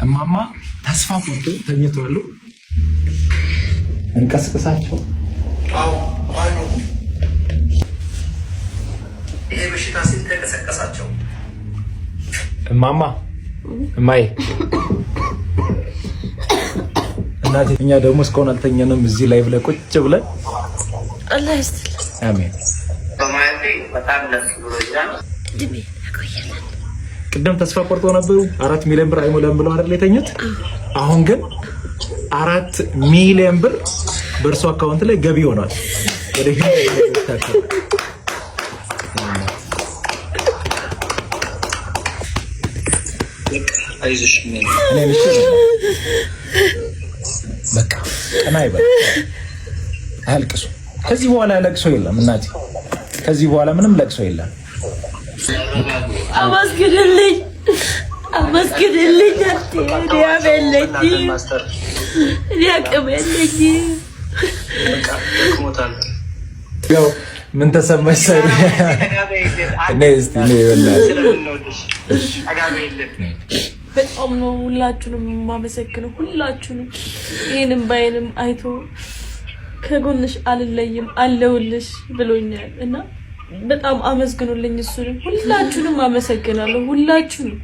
እማማ ተስፋ ቆርጦ ተኝተዋል። እንቀስቅሳቸው። ይሄ በሽታ ሲንቀሳቀሳቸው እማማ እማዬ እናቴ እኛ ደግሞ እስካሁን አልተኛንም። እዚህ ላይ ብለ ቁጭ ብለን አላህ ይስጥልኝ። አሜን። በማየቴ በጣም ደስ ብሎኛል። ድሜ ያቆየልን። ቅድም ተስፋ ቆርጦ ነበሩ 4 ሚሊዮን ብር አይሞላም ብለው አይደል የተኙት? አሁን ግን 4 ሚሊዮን ብር በእርሱ አካውንት ላይ ገቢ ሆኗል። ወደ አይዞሽ በቃ ቀና ይበል። አልቅሱ። ከዚህ በኋላ ለቅሶ የለም እናቴ፣ ከዚህ በኋላ ምንም ለቅሶ የለም። አመስግንልኝ አመስግንልኝ። ያው ምን ተሰማሽ? ሳይሪ በጣም ነው ሁላችሁንም የማመሰግነው። ሁላችሁንም ይሄንም ባይንም አይቶ ከጎንሽ አልለይም አለውልሽ ብሎኛል እና በጣም አመስግኑልኝ። እሱንም ሁላችሁንም አመሰግናለሁ። ሁላችሁንም